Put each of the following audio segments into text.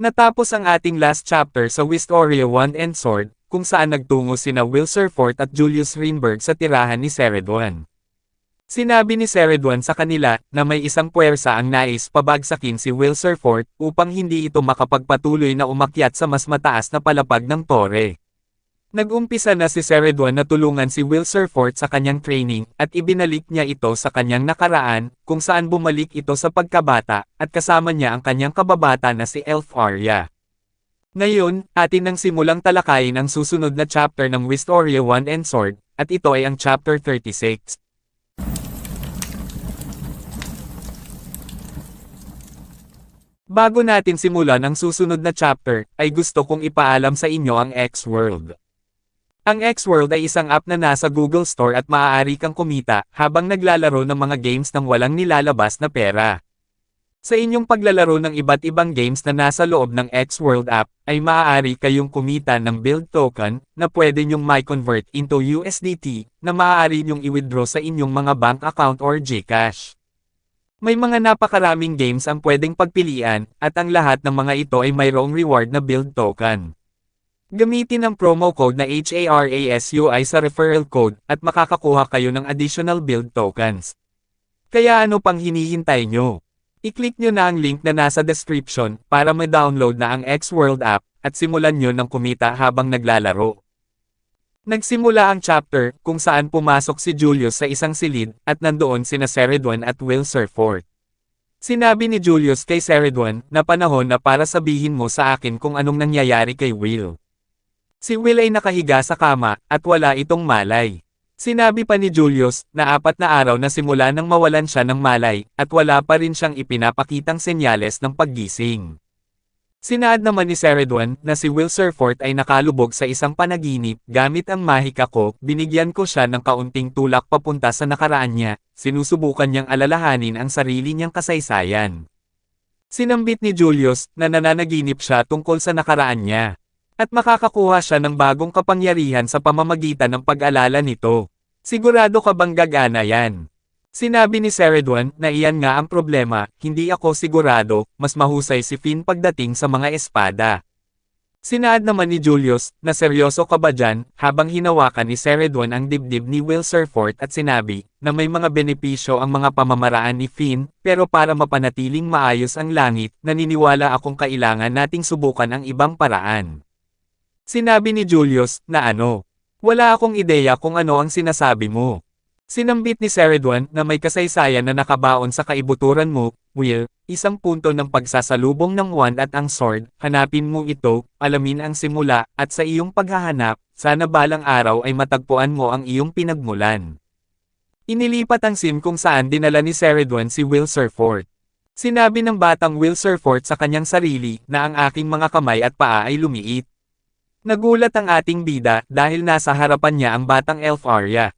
Natapos ang ating last chapter sa Wistoria Wand and Sword, kung saan nagtungo sina Will Surfort at Julius Rinberg sa tirahan ni Ceredwan. Sinabi ni Ceredwan sa kanila na may isang puwersa ang nais pabagsakin si Will Surfort upang hindi ito makapagpatuloy na umakyat sa mas mataas na palapag ng tore. Nag-umpisa na si Ceredwan na tulungan si Will Surfort sa kanyang training at ibinalik niya ito sa kanyang nakaraan, kung saan bumalik ito sa pagkabata at kasama niya ang kanyang kababata na si Elf Arya. Ngayon, atin nang simulang talakayin ang susunod na chapter ng Wistoria Wand and Sword, at ito ay ang chapter 36. Bago natin simulan ang susunod na chapter, ay gusto kong ipaalam sa inyo ang X-World. Ang X-World ay isang app na nasa Google Store at maaari kang kumita habang naglalaro ng mga games nang walang nilalabas na pera. Sa inyong paglalaro ng iba't ibang games na nasa loob ng X-World app, ay maaari kayong kumita ng build token na pwede nyong mai-convert into USDT na maaari nyong i-withdraw sa inyong mga bank account or GCash. May mga napakaraming games ang pwedeng pagpilian, at ang lahat ng mga ito ay mayroong reward na build token. Gamitin ang promo code na HARASUI sa referral code at makakakuha kayo ng additional build tokens. Kaya ano pang hinihintay nyo? I-click nyo na ang link na nasa description para ma-download na ang X-World app at simulan nyo ng kumita habang naglalaro. Nagsimula ang chapter kung saan pumasok si Julius sa isang silid at nandoon sina Ceredwan at Will Surfort. Sinabi ni Julius kay Ceredwan na panahon na para sabihin mo sa akin kung anong nangyayari kay Will. Si Will ay nakahiga sa kama, at wala itong malay. Sinabi pa ni Julius, na 4 na araw na simula nang mawalan siya ng malay, at wala pa rin siyang ipinapakitang senyales ng paggising. Sinaad naman ni Ceredwan, na si Will Surfort ay nakalubog sa isang panaginip, gamit ang mahika ko, binigyan ko siya ng kaunting tulak papunta sa nakaraan niya, sinusubukan niyang alalahanin ang sarili niyang kasaysayan. Sinambit ni Julius, na nananaginip siya tungkol sa nakaraan niya. At makakakuha siya ng bagong kapangyarihan sa pamamagitan ng pag-alala nito. Sigurado ka bang gagana yan? Sinabi ni Ceredwan na iyan nga ang problema, hindi ako sigurado, mas mahusay si Finn pagdating sa mga espada. Sinaad naman ni Julius na seryoso ka ba dyan, habang hinawakan ni Ceredwan ang dibdib ni Will Surfort at sinabi na may mga benepisyo ang mga pamamaraan ni Finn, pero para mapanatiling maayos ang langit, naniniwala akong kailangan nating subukan ang ibang paraan. Sinabi ni Julius, na ano? Wala akong ideya kung ano ang sinasabi mo. Sinambit ni Ceredwan na may kasaysayan na nakabaon sa kaibuturan mo, Will, isang punto ng pagsasalubong ng wand at ang sword, hanapin mo ito, alamin ang simula, at sa iyong paghahanap, sana balang araw ay matagpuan mo ang iyong pinagmulan. Inilipat ang sim kung saan dinala ni Ceredwan si Will Surfort. Sinabi ng batang Will Surfort sa kanyang sarili na ang aking mga kamay at paa ay lumiit. Nagulat ang ating bida dahil nasa harapan niya ang batang Elf Arya.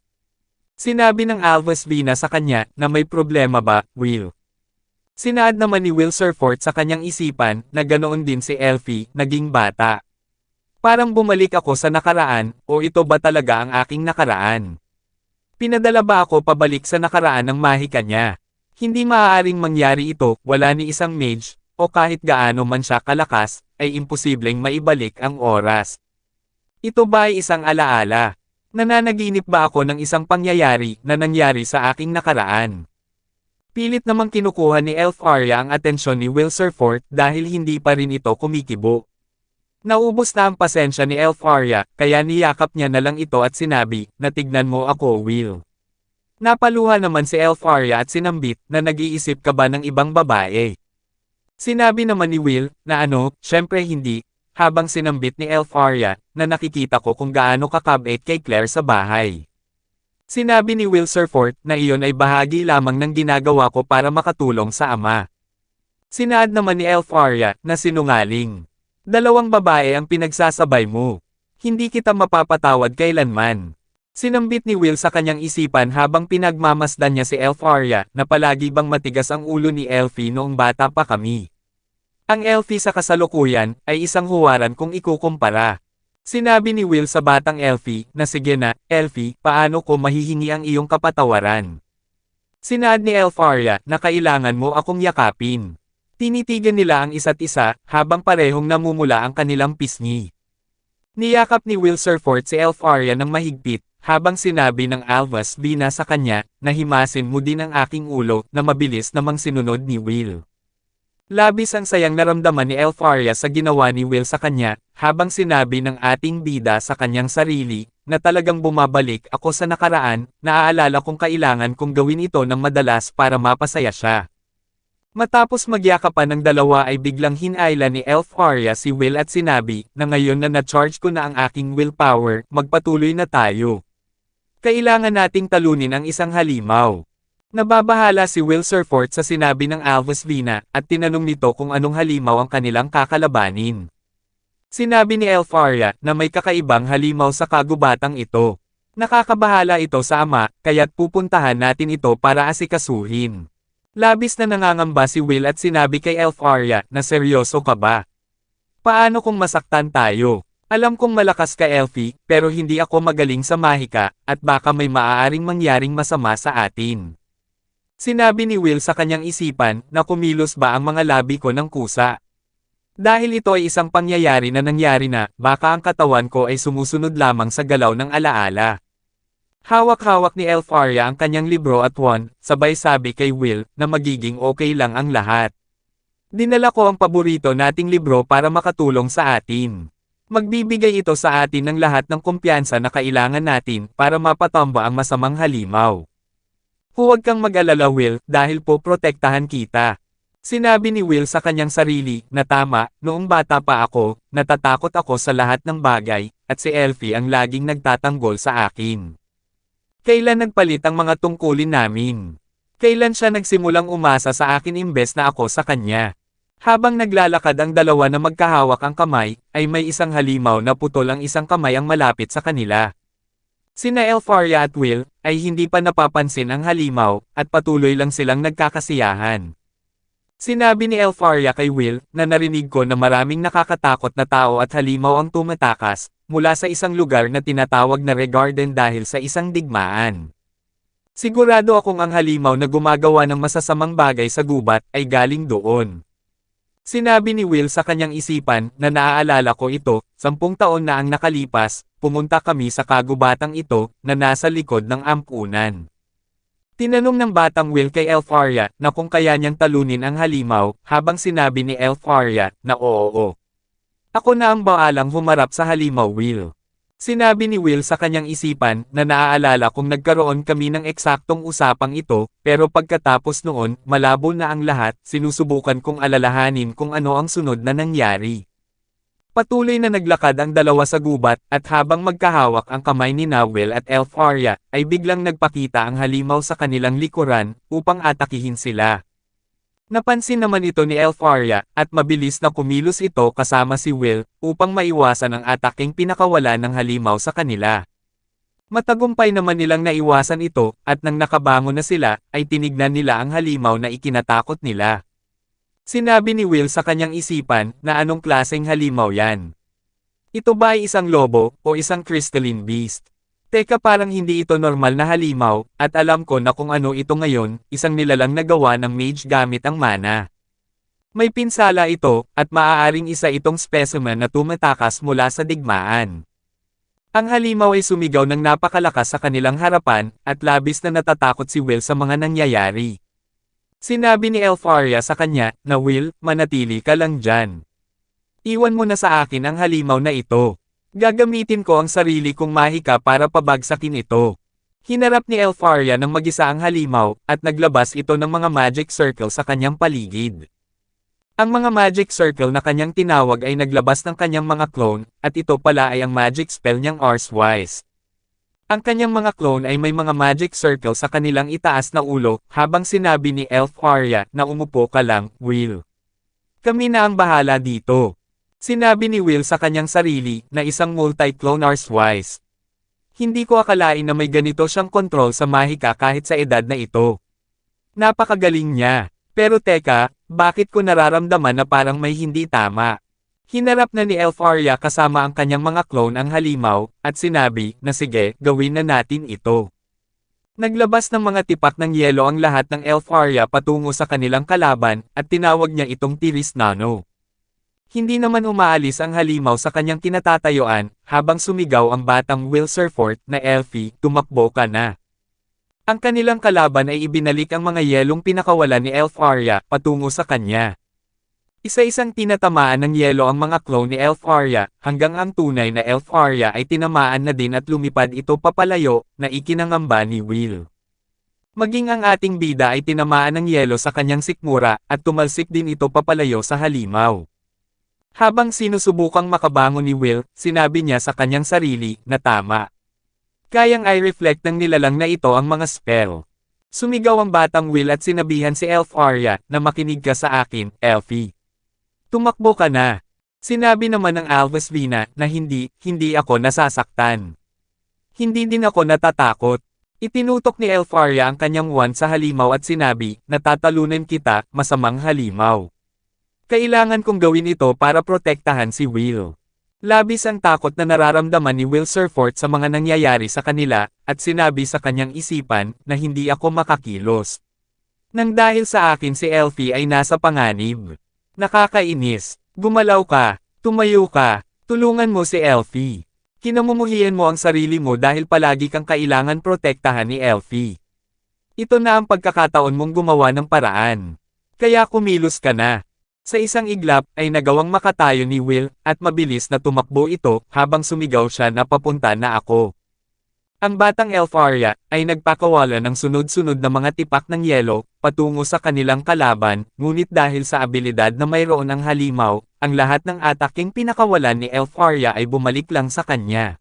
Sinabi ng Alvis Vina sa kanya na may problema ba, Will? Sinaad naman ni Will Surfort sa kanyang isipan na ganoon din si Elfie, naging bata. Parang bumalik ako sa nakaraan, o ito ba talaga ang aking nakaraan? Pinadala ba ako pabalik sa nakaraan ng mahika niya? Hindi maaaring mangyari ito, wala ni isang mage, o kahit gaano man siya kalakas, ay imposibleng maibalik ang oras. Ito ba ay isang alaala? Nananaginip ba ako ng isang pangyayari na nangyari sa aking nakaraan? Pilit namang kinukuha ni Elf Arya ang atensyon ni Will Surfort dahil hindi pa rin ito kumikibo. Naubos na ang pasensya ni Elf Arya, kaya niyakap niya na lang ito at sinabi, na tignan mo ako, Will. Napaluha naman si Elf Arya at sinambit na nag-iisip ka ba ng ibang babae? Sinabi naman ni Will, na ano, syempre hindi, habang sinambit ni Elf Arya, na nakikita ko kung gaano kakabait kay Claire sa bahay. Sinabi ni Will Surfort na iyon ay bahagi lamang ng ginagawa ko para makatulong sa ama. Sinaad naman ni Elf Arya, na sinungaling. 2 babae ang pinagsasabay mo. Hindi kita mapapatawad kailanman. Sinambit ni Will sa kanyang isipan habang pinagmamasdan niya si Elf Arya na palagi bang matigas ang ulo ni Elfie noong bata pa kami. Ang Elfie sa kasalukuyan ay isang huwaran kung ikukumpara. Sinabi ni Will sa batang Elfie na sige na, Elfie, paano ko mahihingi ang iyong kapatawaran? Sinaad ni Elf Arya na kailangan mo akong yakapin. Tinitigan nila ang isa't isa, habang parehong namumula ang kanilang pisngi. Niyakap ni Will Surfort si Elfaria ng mahigpit, habang sinabi ng Alphas Vina sa kanya, na himasin mo din ang aking ulo, na mabilis namang sinunod ni Will. Labis ang sayang naramdaman ni Elfaria sa ginawa ni Will sa kanya, habang sinabi ng ating bida sa kanyang sarili, na talagang bumabalik ako sa nakaraan, naaalala kong kailangan kong gawin ito ng madalas para mapasaya siya. Matapos magyakapan ng dalawa ay biglang hinayla ni Elfaria si Will at sinabi, na ngayon na na-charge ko na ang aking willpower, magpatuloy na tayo. Kailangan nating talunin ang isang halimaw. Nababahala si Will Surfort sa sinabi ng Alphas Vina, at tinanong nito kung anong halimaw ang kanilang kakalabanin. Sinabi ni Elfaria, na may kakaibang halimaw sa kagubatang ito. Nakakabahala ito sa ama, kaya't pupuntahan natin ito para asikasuhin. Labis na nangangamba si Will at sinabi kay Elfaria, na seryoso ka ba? Paano kung masaktan tayo? Alam kong malakas ka Elfie, pero hindi ako magaling sa mahika, at baka may maaaring mangyaring masama sa atin. Sinabi ni Will sa kanyang isipan, na kumilos ba ang mga labi ko ng kusa? Dahil ito ay isang pangyayari na nangyari na, baka ang katawan ko ay sumusunod lamang sa galaw ng alaala. Hawak-hawak ni Elfaria ang kanyang libro at sabay sabi kay Will, na magiging okay lang ang lahat. Dinala ko ang paborito nating libro para makatulong sa atin. Magbibigay ito sa atin ng lahat ng kumpiyansa na kailangan natin para mapatamba ang masamang halimaw. Huwag kang mag-alala Will, dahil po protektahan kita. Sinabi ni Will sa kanyang sarili, na tama, noong bata pa ako, natatakot ako sa lahat ng bagay, at si Elfie ang laging nagtatanggol sa akin. Kailan nagpalit ang mga tungkulin namin? Kailan siya nagsimulang umasa sa akin imbes na ako sa kanya? Habang naglalakad ang dalawa na magkahawak ang kamay, ay may isang halimaw na putol ang isang kamay ang malapit sa kanila. Sina Elfaria at Will, ay hindi pa napapansin ang halimaw, at patuloy lang silang nagkakasiyahan. Sinabi ni Elfaria kay Will, na narinig ko na maraming nakakatakot na tao at halimaw ang tumatakas, mula sa isang lugar na tinatawag na Regarden dahil sa isang digmaan. Sigurado akong ang halimaw na gumagawa ng masasamang bagay sa gubat, ay galing doon. Sinabi ni Will sa kanyang isipan, na naaalala ko ito, 10 taon na ang nakalipas, pumunta kami sa kagubatang ito, na nasa likod ng ampunan. Tinanong ng batang Will kay Elfaria, na kung kaya niyang talunin ang halimaw, habang sinabi ni Elfaria, na oo. Ako na ang baalang humarap sa halimaw Will. Sinabi ni Will sa kanyang isipan, na naaalala kung nagkaroon kami ng eksaktong usapang ito, pero pagkatapos noon, malabo na ang lahat, sinusubukan kong alalahanin kung ano ang sunod na nangyari. Patuloy na naglakad ang dalawa sa gubat, at habang magkahawak ang kamay ni Will at Elfaria, ay biglang nagpakita ang halimaw sa kanilang likuran, upang atakihin sila. Napansin naman ito ni Elfaria, at mabilis na kumilos ito kasama si Will, upang maiwasan ang ataking pinakawala ng halimaw sa kanila. Matagumpay naman nilang naiwasan ito, at nang nakabangon na sila, ay tinignan nila ang halimaw na ikinatakot nila. Sinabi ni Will sa kanyang isipan, na anong klaseng halimaw yan? Ito ba ay isang lobo, o isang crystalline beast? Teka parang hindi ito normal na halimaw, at alam ko na kung ano ito ngayon, isang nilalang nagawa ng mage gamit ang mana. May pinsala ito, at maaaring isa itong specimen na tumatakas mula sa digmaan. Ang halimaw ay sumigaw ng napakalakas sa kanilang harapan, at labis na natatakot si Will sa mga nangyayari. Sinabi ni Elfaria sa kanya, na Will, manatili ka lang dyan. Iwan mo na sa akin ang halimaw na ito. Gagamitin ko ang sarili kong mahika para pabagsakin ito. Hinarap ni Elfaria ng mag-isa ang halimaw, at naglabas ito ng mga magic circle sa kanyang paligid. Ang mga magic circle na kanyang tinawag ay naglabas ng kanyang mga clone, at ito pala ay ang magic spell niyang Arswise. Ang kanyang mga clone ay may mga magic circle sa kanilang itaas na ulo, habang sinabi ni Elfaria na umupo ka lang, Will. Kami na ang bahala dito. Sinabi ni Will sa kanyang sarili, na isang multi-clone Arswise. Hindi ko akalain na may ganito siyang kontrol sa mahika kahit sa edad na ito. Napakagaling niya. Pero teka, bakit ko nararamdaman na parang may hindi tama? Hinarap na ni Elfaria kasama ang kanyang mga clone ang halimaw, at sinabi, na sige, gawin na natin ito. Naglabas ng mga tipak ng yelo ang lahat ng Elf Arya patungo sa kanilang kalaban, at tinawag niya itong Tiris Nano. Hindi naman umaalis ang halimaw sa kanyang kinatatayuan, habang sumigaw ang batang Will Surfort na Elfie, tumakbo ka na. Ang kanilang kalaban ay ibinalik ang mga yelong pinakawalan ni Elf Arya patungo sa kanya. Isa-isang tinatamaan ng yelo ang mga clone ni Elf Arya, hanggang ang tunay na Elf Arya ay tinamaan na din at lumipad ito papalayo, na ikinangamba ni Will. Maging ang ating bida ay tinamaan ng yelo sa kanyang sikmura, at tumalsik din ito papalayo sa halimaw. Habang sinusubukang makabangon ni Will, sinabi niya sa kanyang sarili, na tama. Kayang i-reflect ng nilalang na ito ang mga spell. Sumigaw ang batang Will at sinabihan si Elf Arya, na makinig ka sa akin, Elfie. Tumakbo ka na. Sinabi naman ng Alvis Vina, na hindi ako nasasaktan. Hindi din ako natatakot. Itinutok ni Elf Arya ang kanyang wand sa halimaw at sinabi, natatalunan kita, masamang halimaw. Kailangan kong gawin ito para protektahan si Will. Labis ang takot na nararamdaman ni Will Surfort sa mga nangyayari sa kanila, at sinabi sa kanyang isipan, na hindi ako makakilos. Nang dahil sa akin si Elfie ay nasa panganib. Nakakainis. Gumalaw ka. Tumayo ka. Tulungan mo si Elfie. Kinamumuhian mo ang sarili mo dahil palagi kang kailangan protektahan ni Elfie. Ito na ang pagkakataon mong gumawa ng paraan. Kaya kumilos ka na. Sa isang iglap ay nagawang makatayo ni Will, at mabilis na tumakbo ito habang sumigaw siya na papunta na ako. Ang batang Elf Arya ay nagpakawala ng sunod-sunod na mga tipak ng yelo patungo sa kanilang kalaban, ngunit dahil sa abilidad na mayroon ang halimaw, ang lahat ng ataking pinakawalan ni Elf Arya ay bumalik lang sa kanya.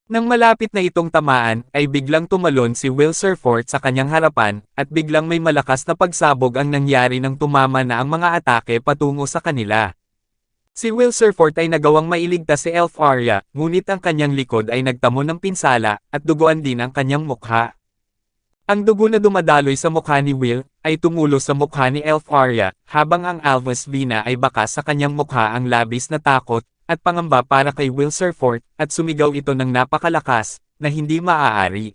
Nang malapit na itong tamaan, ay biglang tumalon si Will Surfort sa kanyang harapan, at biglang may malakas na pagsabog ang nangyari nang tumama na ang mga atake patungo sa kanila. Si Will Surfort ay nagawang mailigtas si Elf Arya, ngunit ang kanyang likod ay nagtamo ng pinsala, at duguan din ang kanyang mukha. Ang dugo na dumadaloy sa mukha ni Will, ay tumulo sa mukha ni Elf Arya, habang ang Alvis Vina ay bakas sa kanyang mukha ang labis na takot, at pangamba para kay Will Surfort, at sumigaw ito ng napakalakas, na hindi maaari.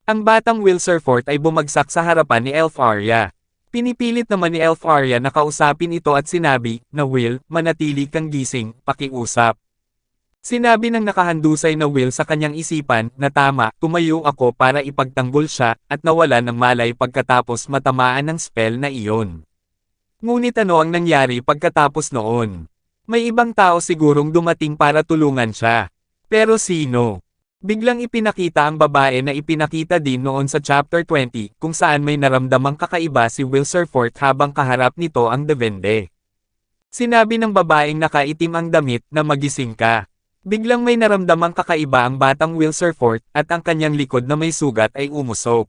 Ang batang Will Surfort ay bumagsak sa harapan ni Elf Arya. Pinipilit naman ni Elf Arya na kausapin ito at sinabi, na Will, manatili kang gising, pakiusap. Sinabi ng nakahandusay na Will sa kanyang isipan, na tama, tumayo ako para ipagtanggol siya, at nawala ng malay pagkatapos matamaan ng spell na iyon. Ngunit ano ang nangyari pagkatapos noon? May ibang tao sigurong dumating para tulungan siya. Pero sino? Biglang ipinakita ang babae na ipinakita din noon sa Chapter 20, kung saan may naramdamang kakaiba si Will Surfort habang kaharap nito ang Devende. Sinabi ng babaeng nakaitim ang damit na magising ka. Biglang may naramdamang kakaiba ang batang Will Surfort, at ang kanyang likod na may sugat ay umusok.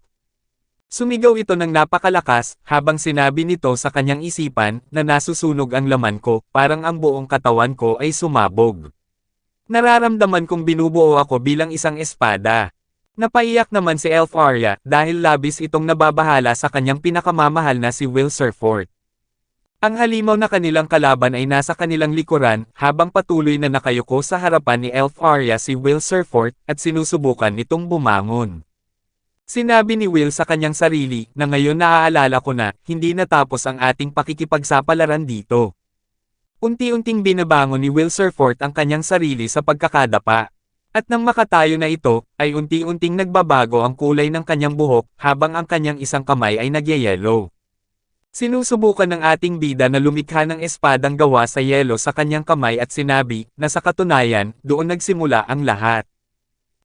Sumigaw ito ng napakalakas, habang sinabi nito sa kanyang isipan, na nasusunog ang laman ko, parang ang buong katawan ko ay sumabog. Nararamdaman kong binubuo ako bilang isang espada. Napaiyak naman si Elf Arya dahil labis itong nababahala sa kanyang pinakamamahal na si Will Surfort. Ang halimaw na kanilang kalaban ay nasa kanilang likuran habang patuloy na nakayuko sa harapan ni Elf Arya si Will Surfort at sinusubukan nitong bumangon. Sinabi ni Will sa kanyang sarili na ngayon naaalala ko na hindi natapos ang ating pakikipagsapalaran dito. Unti-unting binabangon ni Will Surfort ang kanyang sarili sa pagkakadapa. At nang makatayo na ito, ay unti-unting nagbabago ang kulay ng kanyang buhok habang ang kanyang isang kamay ay nagyayelo. Sinusubukan ng ating bida na lumikha ng espadang gawa sa yelo sa kanyang kamay at sinabi na sa katunayan, doon nagsimula ang lahat.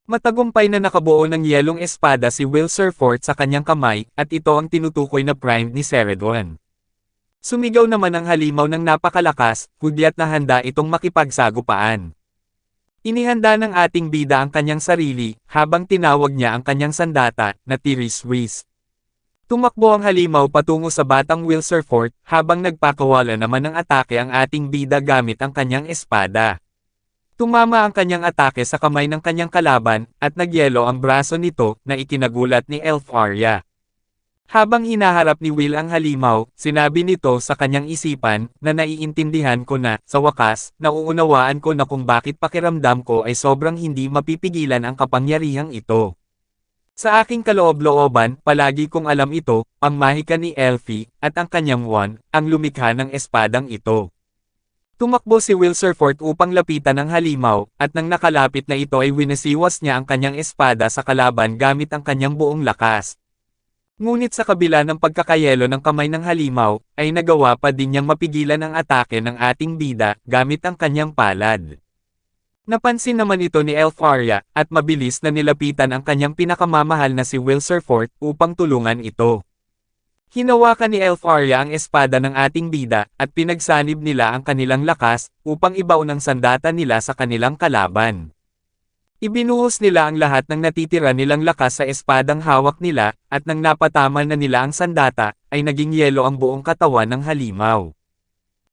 Matagumpay na nakabuo ng yelong espada si Will Surfort sa kanyang kamay, at ito ang tinutukoy na prime ni Ceredon. Sumigaw naman ang halimaw ng napakalakas, hudyat na handa itong makipagsagupaan. Inihanda ng ating bida ang kanyang sarili, habang tinawag niya ang kanyang sandata, na Tiris Whis. Tumakbo ang halimaw patungo sa batang Will Surfort, habang nagpakawala naman ng atake ang ating bida gamit ang kanyang espada. Tumama ang kanyang atake sa kamay ng kanyang kalaban, at nagyelo ang braso nito, na ikinagulat ni Elf Arya. Habang hinaharap ni Will ang halimaw, sinabi nito sa kanyang isipan, na naiintindihan ko na, sa wakas, nauunawaan ko na kung bakit pakiramdam ko ay sobrang hindi mapipigilan ang kapangyarihang ito. Sa aking kaloob-looban, palagi kong alam ito, ang mahika ni Elfie, at ang kanyang wand, ang lumikha ng espadang ito. Tumakbo si Wilserfort upang lapitan ang halimaw, at nang nakalapit na ito ay winasiwas niya ang kanyang espada sa kalaban gamit ang kanyang buong lakas. Ngunit sa kabila ng pagkakayelo ng kamay ng halimaw, ay nagawa pa din niyang mapigilan ang atake ng ating bida, gamit ang kanyang palad. Napansin naman ito ni Elfaria, at mabilis na nilapitan ang kanyang pinakamamahal na si Wilserfort, upang tulungan ito. Hinawakan ni Elfaria ang espada ng ating bida, at pinagsanib nila ang kanilang lakas, upang ibaon ang sandata nila sa kanilang kalaban. Ibinuhos nila ang lahat ng natitira nilang lakas sa espadang hawak nila, at nang napatamal na nila ang sandata, ay naging yelo ang buong katawan ng halimaw.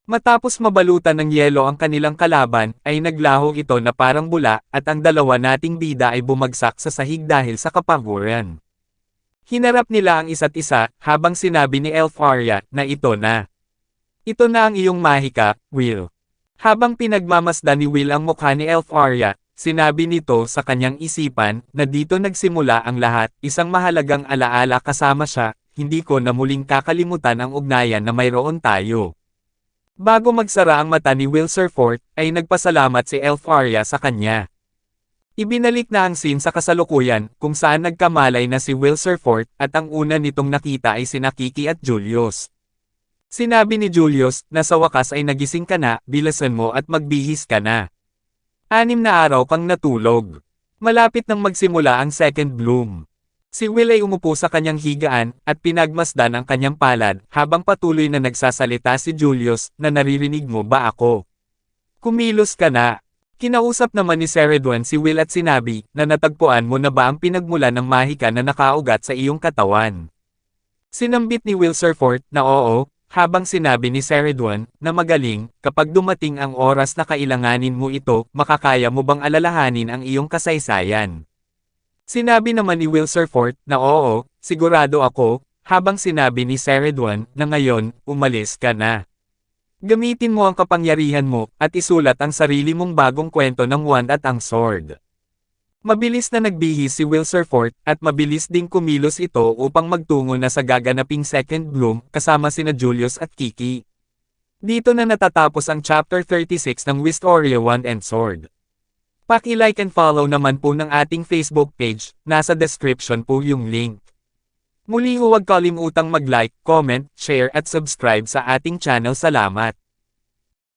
Matapos mabalutan ng yelo ang kanilang kalaban, ay naglaho ito na parang bula, at ang dalawa nating bida ay bumagsak sa sahig dahil sa kapaguran. Hinarap nila ang isa't isa, habang sinabi ni Elfaria, na ito na. Ito na ang iyong mahika, Will. Habang pinagmamasdan ni Will ang mukha ni Elfaria, sinabi nito sa kanyang isipan, na dito nagsimula ang lahat, isang mahalagang alaala kasama siya, hindi ko na muling kakalimutan ang ugnayan na mayroon tayo. Bago magsara ang mata ni Wilserfort, ay nagpasalamat si Elfaria sa kanya. Ibinalik na ang scene sa kasalukuyan, kung saan nagkamalay na si Wilserfort, at ang una nitong nakita ay sina Kiki at Julius. Sinabi ni Julius, na sa wakas ay nagising ka na, bilasan mo at magbihis ka na. 6 na araw kang natulog. Malapit nang magsimula ang second bloom. Si Will ay umupo sa kanyang higaan, at pinagmasdan ang kanyang palad, habang patuloy na nagsasalita si Julius, na naririnig mo ba ako? Kumilos ka na. Kinausap naman ni Ceredwan si Will at sinabi, na natagpuan mo na ba ang pinagmula ng mahika na nakaugat sa iyong katawan? Sinambit ni Wilserfort, na oo, habang sinabi ni Ceredwan, na magaling, kapag dumating ang oras na kailanganin mo ito, makakaya mo bang alalahanin ang iyong kasaysayan? Sinabi naman ni Wilserfort, na oo, sigurado ako, habang sinabi ni Ceredwan, na ngayon, umalis ka na. Gamitin mo ang kapangyarihan mo, at isulat ang sarili mong bagong kwento ng wand at ang sword. Mabilis na nagbihis si Wilserfort, at mabilis ding kumilos ito upang magtungo na sa gaganaping second bloom, kasama sina Julius at Kiki. Dito na natatapos ang chapter 36 ng Wistoria Wand and Sword. Paki-like and follow naman po ng ating Facebook page, nasa description po yung link. Muli huwag kalimutang mag-like, comment, share at subscribe sa ating channel. Salamat!